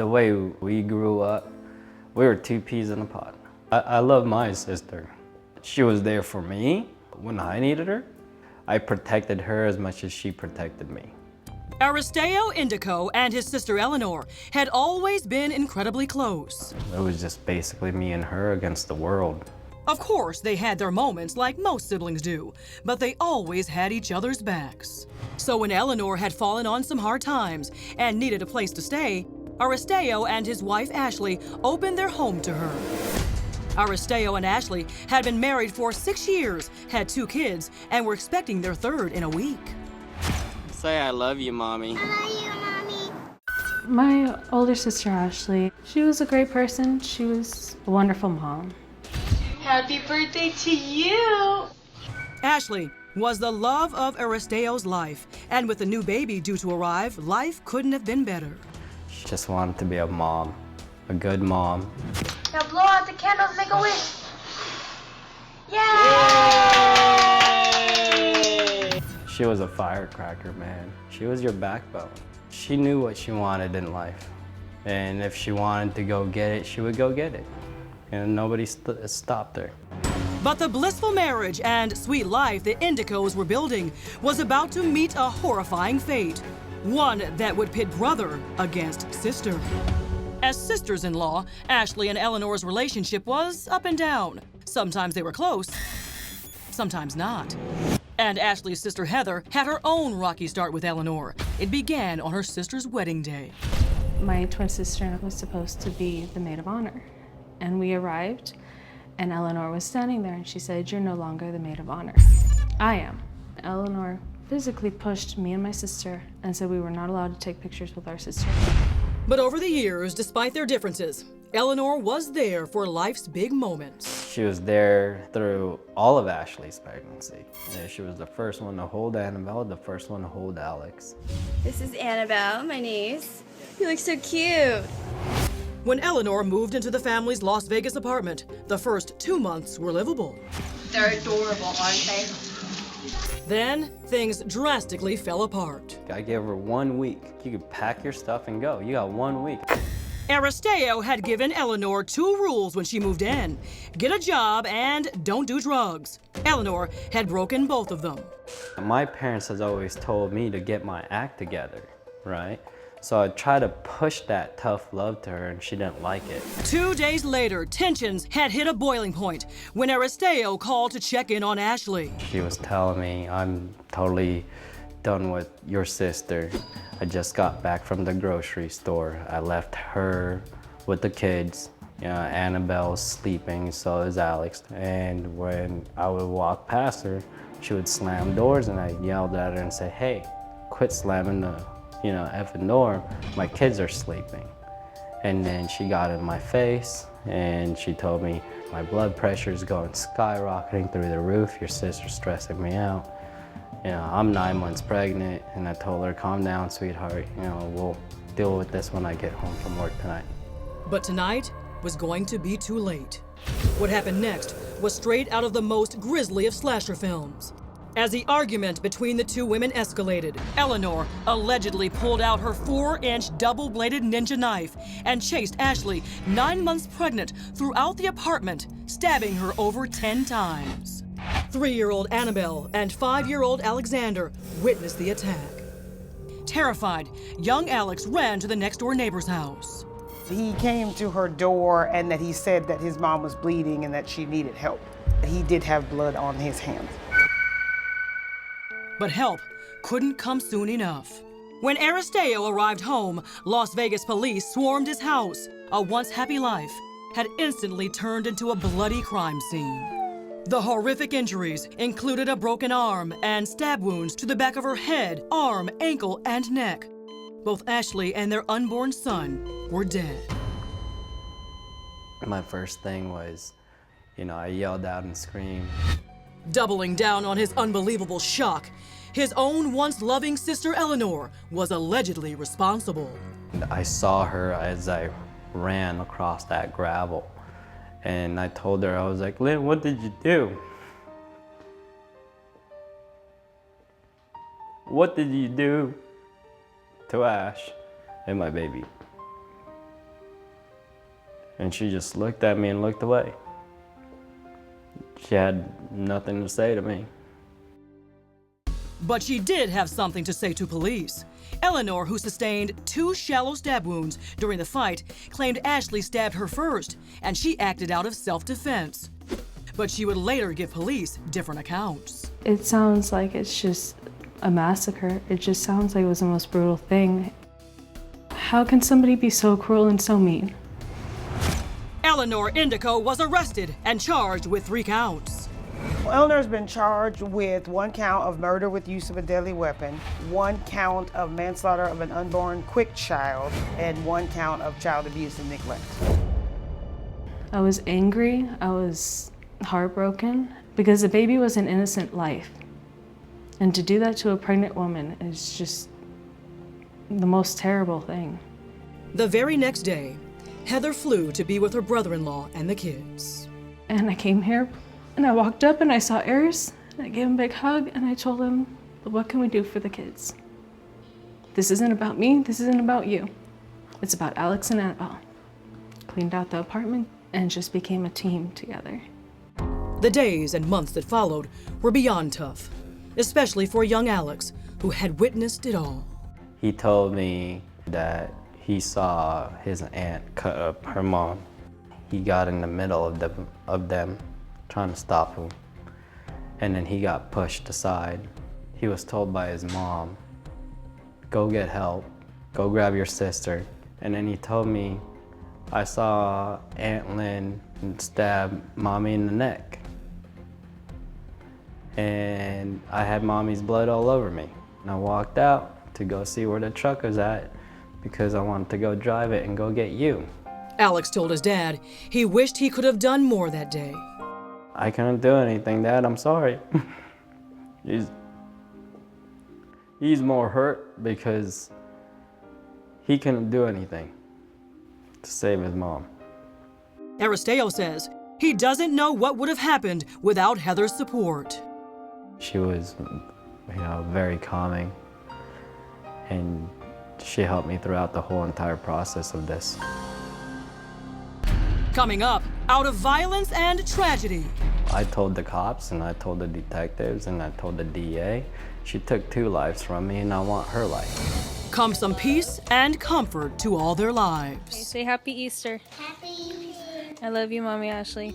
The way we grew up, we were two peas in a pod. I love my sister. She was there for me when I needed her. I protected her as much as she protected me. Aristeo Indico and his sister Eleanor had always been incredibly close. It was just basically me and her against the world. Of course, they had their moments like most siblings do, but they always had each other's backs. So when Eleanor had fallen on some hard times and needed a place to stay, Aristeo and his wife Ashley opened their home to her. Aristeo and Ashley had been married for 6 years, had 2 kids, and were expecting their third in a week. Say I love you, Mommy. I love you, Mommy. My older sister, Ashley, she was a great person. She was a wonderful mom. Happy birthday to you. Ashley was the love of Aristeo's life, and with a new baby due to arrive, life couldn't have been better. She just wanted to be a mom, a good mom. Now blow out the candles, make a wish. Yay! She was a firecracker, man. She was your backbone. She knew what she wanted in life. And if she wanted to go get it, she would go get it. And nobody stopped her. But the blissful marriage and sweet life the Indicos were building was about to meet a horrifying fate. One that would pit brother against sister. As sisters-in-law, Ashley and Eleanor's relationship was up and down. Sometimes they were close, sometimes not. And Ashley's sister Heather had her own rocky start with Eleanor. It began on her sister's wedding day. My twin sister was supposed to be the maid of honor. And we arrived, and Eleanor was standing there, and she said, "You're no longer the maid of honor. I am." Eleanor physically pushed me and my sister and said we were not allowed to take pictures with our sister. But over the years, despite their differences, Eleanor was there for life's big moments. She was there through all of Ashley's pregnancy. Yeah, she was the first one to hold Annabelle, the first one to hold Alex. This is Annabelle, my niece. You look so cute. When Eleanor moved into the family's Las Vegas apartment, the first 2 months were livable. They're adorable, aren't they? Then, things drastically fell apart. I gave her 1 week. You could pack your stuff and go. You got 1 week. Aristeo had given Eleanor 2 rules when she moved in. Get a job and don't do drugs. Eleanor had broken both of them. My parents has always told me to get my act together, right? So I tried to push that tough love to her and she didn't like it. 2 days later, tensions had hit a boiling point when Aristeo called to check in on Ashley. She was telling me, "I'm totally done with your sister. I just got back from the grocery store. I left her with the kids. You know, Annabelle's sleeping, so is Alex. And when I would walk past her, she would slam doors and I yelled at her and say, "Hey, quit slamming the effing door. My kids are sleeping." And then she got in my face and she told me, "My blood pressure is going skyrocketing through the roof. Your sister's stressing me out. I'm 9 months pregnant." And I told her, "Calm down, sweetheart. We'll deal with this when I get home from work tonight." But tonight was going to be too late. What happened next was straight out of the most grisly of slasher films. As the argument between the 2 women escalated, Eleanor allegedly pulled out her 4-inch double-bladed ninja knife and chased Ashley, 9 months pregnant, throughout the apartment, stabbing her over 10 times. 3-year-old Annabelle and 5-year-old Alexander witnessed the attack. Terrified, young Alex ran to the next-door neighbor's house. He came to her door and that he said that his mom was bleeding and that she needed help. He did have blood on his hands. But help couldn't come soon enough. When Aristeo arrived home, Las Vegas police swarmed his house. A once happy life had instantly turned into a bloody crime scene. The horrific injuries included a broken arm and stab wounds to the back of her head, arm, ankle, and neck. Both Ashley and their unborn son were dead. My first thing was, I yelled out and screamed. Doubling down on his unbelievable shock, his own once loving sister Eleanor was allegedly responsible. I saw her as I ran across that gravel. And I told her, I was like, "Lynn, what did you do? What did you do to Ash and my baby?" And she just looked at me and looked away. She had nothing to say to me. But she did have something to say to police. Eleanor, who sustained 2 shallow stab wounds during the fight, claimed Ashley stabbed her first, and she acted out of self-defense. But she would later give police different accounts. It sounds like it's just a massacre. It just sounds like it was the most brutal thing. How can somebody be so cruel and so mean? Eleanor Indico was arrested and charged with 3 counts. Eleanor's been charged with 1 count of murder with use of a deadly weapon, 1 count of manslaughter of an unborn quick child, and 1 count of child abuse and neglect. I was angry, I was heartbroken, because the baby was an innocent life. And to do that to a pregnant woman is just the most terrible thing. The very next day, Heather flew to be with her brother-in-law and the kids. And I came here and I walked up and I saw Eris and I gave him a big hug and I told him, what can we do for the kids? This isn't about me, this isn't about you. It's about Alex and Annabelle. Cleaned out the apartment and just became a team together. The days and months that followed were beyond tough, especially for young Alex, who had witnessed it all. He told me that he saw his aunt cut up her mom. He got in the middle of them trying to stop him. And then he got pushed aside. He was told by his mom, go get help, go grab your sister. And then he told me, I saw Aunt Lynn stab Mommy in the neck. And I had Mommy's blood all over me. And I walked out to go see where the truck was at because I wanted to go drive it and go get you. Alex told his dad he wished he could have done more that day. I couldn't do anything, Dad, I'm sorry. He's more hurt because he couldn't do anything to save his mom. Aristeo says he doesn't know what would have happened without Heather's support. She was, very calming, and she helped me throughout the whole entire process of this. Coming up, out of violence and tragedy. I told the cops, and I told the detectives, and I told the DA. She took 2 lives from me, and I want her life. Come some peace and comfort to all their lives. Say Happy Easter. Happy Easter. I love you, Mommy Ashley.